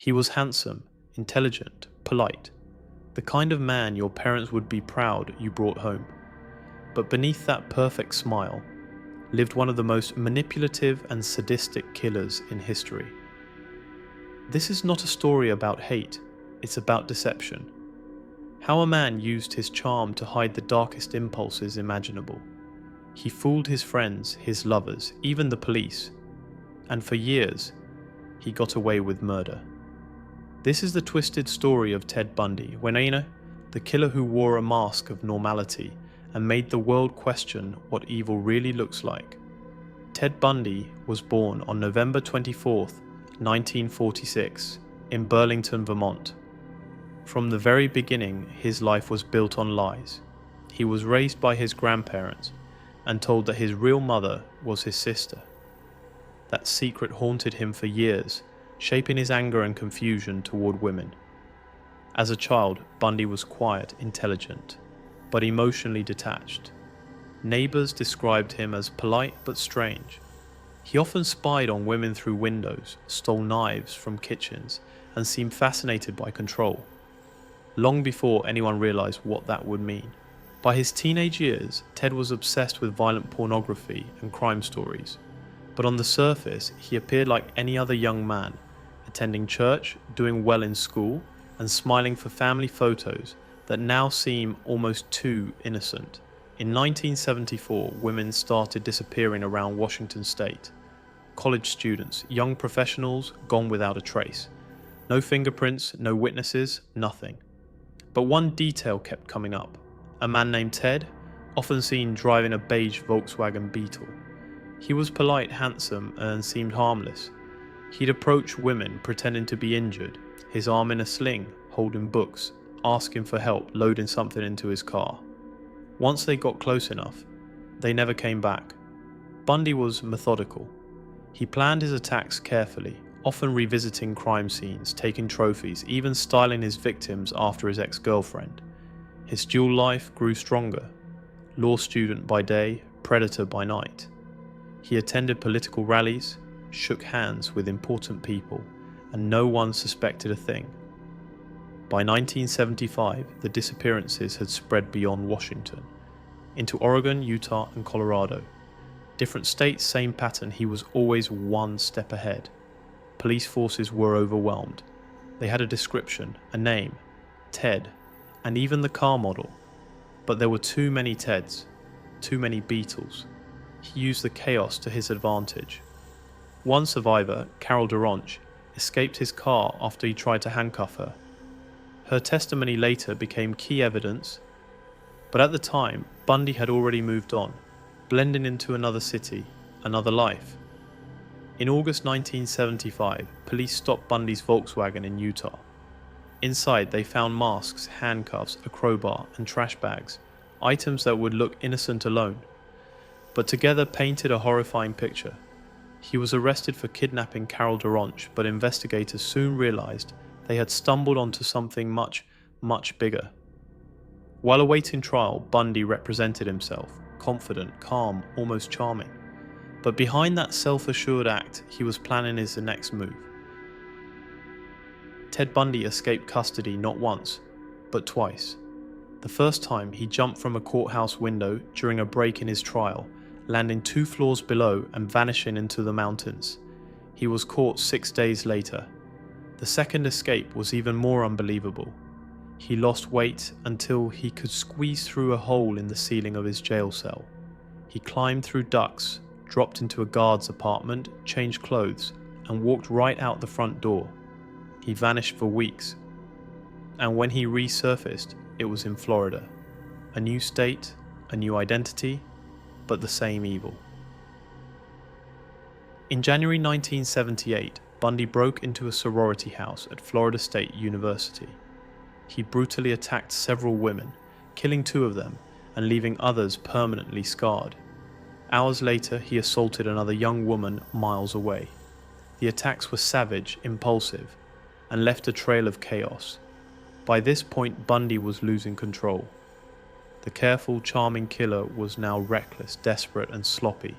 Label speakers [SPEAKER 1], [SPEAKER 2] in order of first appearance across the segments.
[SPEAKER 1] He was handsome, intelligent, polite, the kind of man your parents would be proud you brought home. But beneath that perfect smile lived one of the most manipulative and sadistic killers in history. This is not a story about hate, it's about deception. How a man used his charm to hide the darkest impulses imaginable. He fooled his friends, his lovers, even the police. And for years, he got away with murder. This is the twisted story of Ted Bundy, the killer who wore a mask of normality and made the world question what evil really looks like. Ted Bundy was born on November 24th, 1946, in Burlington, Vermont. From the very beginning, his life was built on lies. He was raised by his grandparents and told that his real mother was his sister. That secret haunted him for years, shaping his anger and confusion toward women. As a child, Bundy was quiet, intelligent, but emotionally detached. Neighbors described him as polite but strange. He often spied on women through windows, stole knives from kitchens, and seemed fascinated by control. Long before anyone realized what that would mean. By his teenage years, Ted was obsessed with violent pornography and crime stories. But on the surface, he appeared like any other young man, attending church, doing well in school, and smiling for family photos that now seem almost too innocent. In 1974, women started disappearing around Washington state. College students, young professionals, gone without a trace. No fingerprints, no witnesses, nothing. But one detail kept coming up. A man named Ted, often seen driving a beige Volkswagen Beetle. He was polite, handsome, and seemed harmless. He'd approach women pretending to be injured, his arm in a sling, holding books, asking for help loading something into his car. Once they got close enough, they never came back. Bundy was methodical. He planned his attacks carefully, often revisiting crime scenes, taking trophies, even styling his victims after his ex-girlfriend. His dual life grew stronger. Law student by day, predator by night. He attended political rallies, shook hands with important people, and no one suspected a thing. By 1975, the disappearances had spread beyond Washington, into Oregon, Utah, and Colorado. Different states, same pattern, he was always one step ahead. Police forces were overwhelmed. They had a description, a name, Ted, and even the car model. But there were too many Teds, too many Beetles. He used the chaos to his advantage. One survivor, Carol Duranch, escaped his car after he tried to handcuff her. Her testimony later became key evidence, but at the time, Bundy had already moved on, blending into another city, another life. In August 1975, police stopped Bundy's Volkswagen in Utah. Inside, they found masks, handcuffs, a crowbar, and trash bags, items that would look innocent alone, but together painted a horrifying picture. He was arrested for kidnapping Carol Duranch, but investigators soon realized they had stumbled onto something much, much bigger. While awaiting trial, Bundy represented himself, confident, calm, almost charming. But behind that self-assured act, he was planning his next move. Ted Bundy escaped custody not once, but twice. The first time, he jumped from a courthouse window during a break in his trial, landing 2 floors below and vanishing into the mountains. He was caught 6 days later. The second escape was even more unbelievable. He lost weight until he could squeeze through a hole in the ceiling of his jail cell. He climbed through ducts, dropped into a guard's apartment, changed clothes, and walked right out the front door. He vanished for weeks. And when he resurfaced, it was in Florida. A new state, a new identity, but the same evil. In January 1978, Bundy broke into a sorority house at Florida State University. He brutally attacked several women, killing 2 of them and leaving others permanently scarred. Hours later, he assaulted another young woman miles away. The attacks were savage, impulsive, and left a trail of chaos. By this point, Bundy was losing control. The careful, charming killer was now reckless, desperate, and sloppy.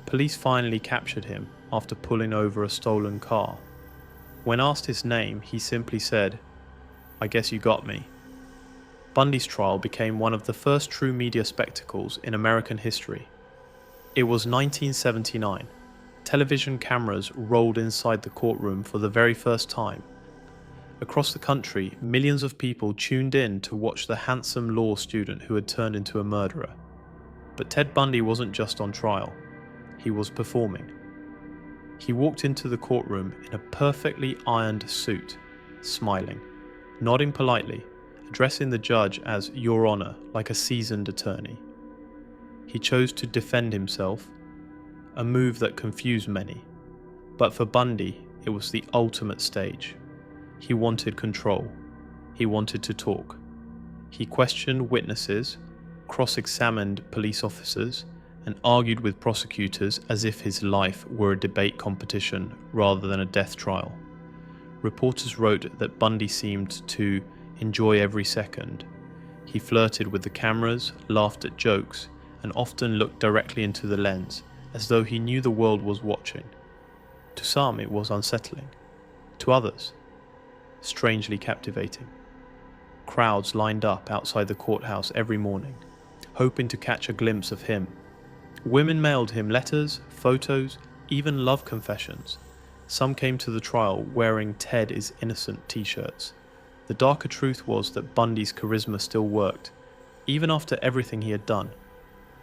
[SPEAKER 1] Police finally captured him after pulling over a stolen car. When asked his name, he simply said, "I guess you got me." Bundy's trial became one of the first true media spectacles in American history. It was 1979. Television cameras rolled inside the courtroom for the very first time. Across the country, millions of people tuned in to watch the handsome law student who had turned into a murderer. But Ted Bundy wasn't just on trial. He was performing. He walked into the courtroom in a perfectly ironed suit, smiling, nodding politely, addressing the judge as "Your Honor" like a seasoned attorney. He chose to defend himself, a move that confused many. But for Bundy, it was the ultimate stage. He wanted control. He wanted to talk. He questioned witnesses, cross-examined police officers, and argued with prosecutors as if his life were a debate competition rather than a death trial. Reporters wrote that Bundy seemed to enjoy every second. He flirted with the cameras, laughed at jokes, and often looked directly into the lens, as though he knew the world was watching. To some, it was unsettling. To others, strangely captivating. Crowds lined up outside the courthouse every morning, hoping to catch a glimpse of him. Women mailed him letters, photos, even love confessions. Some came to the trial wearing "Ted is innocent" t-shirts. The darker truth was that Bundy's charisma still worked, even after everything he had done.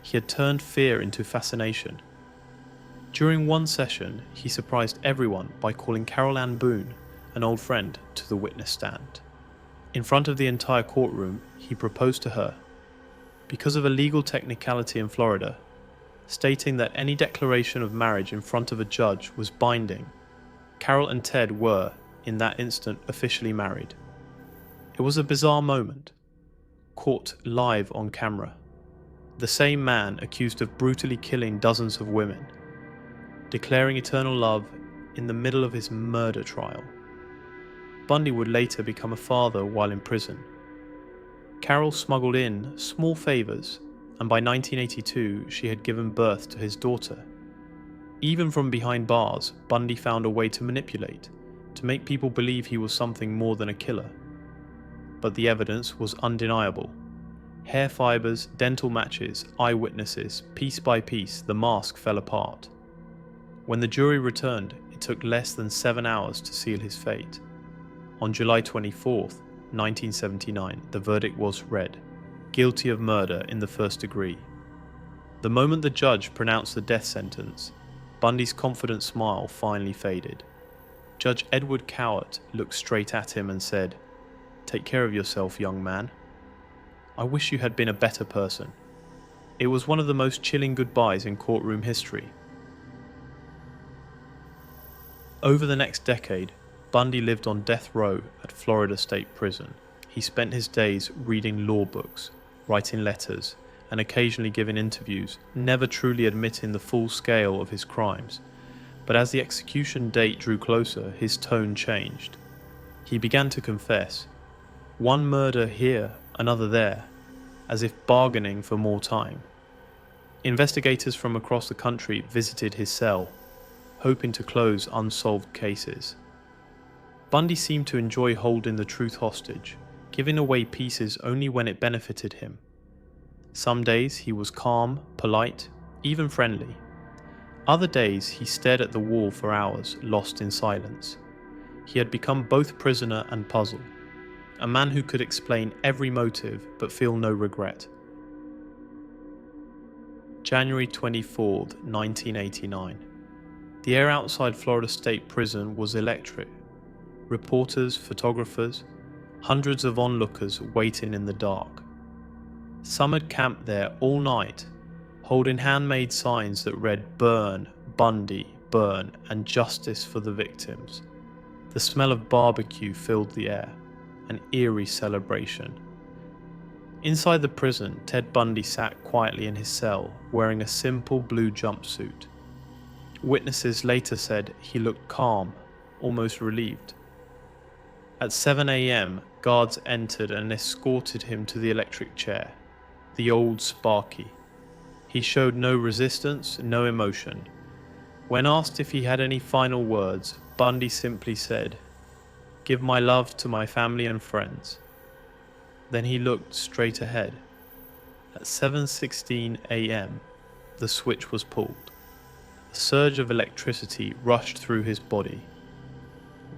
[SPEAKER 1] He had turned fear into fascination. During one session, he surprised everyone by calling Carol Ann Boone, an old friend, to the witness stand. In front of the entire courtroom, he proposed to her. Because of a legal technicality in Florida, stating that any declaration of marriage in front of a judge was binding, Carol and Ted were, in that instant, officially married. It was a bizarre moment, caught live on camera. The same man accused of brutally killing dozens of women, declaring eternal love in the middle of his murder trial. Bundy would later become a father while in prison. Carol smuggled in small favors, and by 1982 she had given birth to his daughter. Even from behind bars, Bundy found a way to manipulate, to make people believe he was something more than a killer. But the evidence was undeniable. Hair fibers, dental matches, eyewitnesses, piece by piece, the mask fell apart. When the jury returned, it took less than 7 hours to seal his fate. On July 24th, 1979, the verdict was read: guilty of murder in the first degree. The moment the judge pronounced the death sentence, Bundy's confident smile finally faded. Judge Edward Cowart looked straight at him and said, "Take care of yourself, young man. I wish you had been a better person." It was one of the most chilling goodbyes in courtroom history. Over the next decade, Bundy lived on death row at Florida State Prison. He spent his days reading law books, writing letters, and occasionally giving interviews, never truly admitting the full scale of his crimes. But as the execution date drew closer, his tone changed. He began to confess. One murder here, another there, as if bargaining for more time. Investigators from across the country visited his cell, hoping to close unsolved cases. Bundy seemed to enjoy holding the truth hostage, giving away pieces only when it benefited him. Some days he was calm, polite, even friendly. Other days he stared at the wall for hours, lost in silence. He had become both prisoner and puzzle, a man who could explain every motive but feel no regret. January 24th, 1989. The air outside Florida State Prison was electric. Reporters, photographers, hundreds of onlookers waiting in the dark. Some had camped there all night, holding handmade signs that read "Burn, Bundy, burn, and justice for the victims." The smell of barbecue filled the air, an eerie celebration. Inside the prison, Ted Bundy sat quietly in his cell, wearing a simple blue jumpsuit. Witnesses later said he looked calm, almost relieved. At 7 a.m., guards entered and escorted him to the electric chair, the old Sparky. He showed no resistance, no emotion. When asked if he had any final words, Bundy simply said, Give my love to my family and friends. Then he looked straight ahead. At 7:16 a.m., the switch was pulled. A surge of electricity rushed through his body.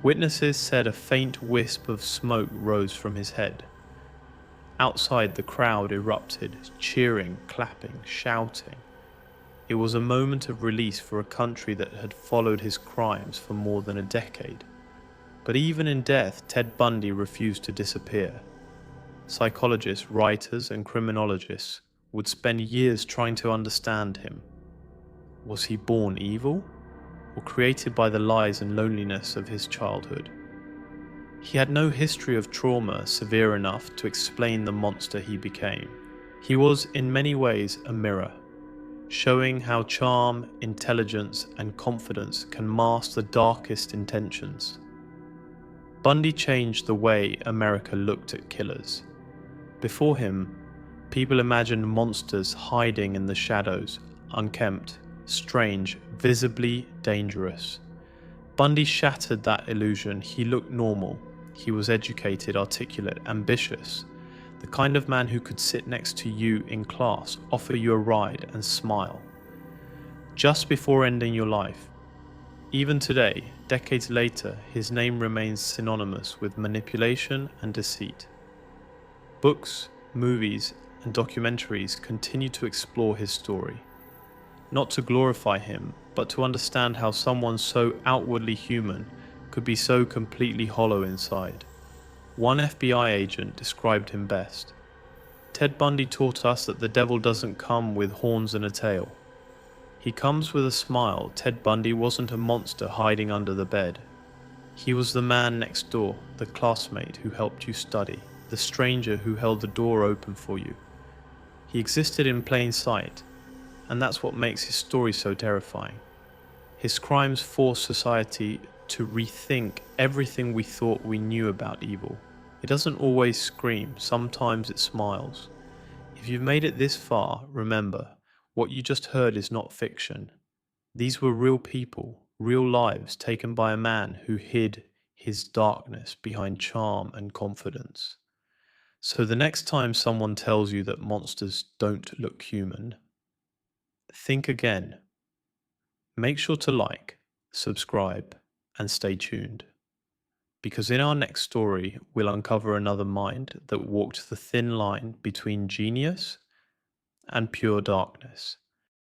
[SPEAKER 1] Witnesses said a faint wisp of smoke rose from his head. Outside, the crowd erupted, cheering, clapping, shouting. It was a moment of release for a country that had followed his crimes for more than a decade. But even in death, Ted Bundy refused to disappear. Psychologists, writers, and criminologists would spend years trying to understand him. Was he born evil, or created by the lies and loneliness of his childhood? He had no history of trauma severe enough to explain the monster he became. He was in many ways a mirror, showing how charm, intelligence, and confidence can mask the darkest intentions. Bundy changed the way America looked at killers. Before him, people imagined monsters hiding in the shadows, unkempt, strange, visibly dangerous. Bundy shattered that illusion. He looked normal. He was educated, articulate, ambitious. The kind of man who could sit next to you in class, offer you a ride, and smile. Just before ending your life. Even today, decades later, his name remains synonymous with manipulation and deceit. Books, movies, and documentaries continue to explore his story. Not to glorify him, but to understand how someone so outwardly human could be so completely hollow inside. One FBI agent described him best. Ted Bundy taught us that the devil doesn't come with horns and a tail. He comes with a smile. Ted Bundy wasn't a monster hiding under the bed. He was the man next door, the classmate who helped you study, the stranger who held the door open for you. He existed in plain sight, and that's what makes his story so terrifying. His crimes force society to rethink everything we thought we knew about evil. It doesn't always scream, sometimes it smiles. If you've made it this far, remember, what you just heard is not fiction. These were real people, real lives taken by a man who hid his darkness behind charm and confidence. So the next time someone tells you that monsters don't look human, think again. Make sure to like, subscribe, and stay tuned. Because in our next story, we'll uncover another mind that walked the thin line between genius and pure darkness.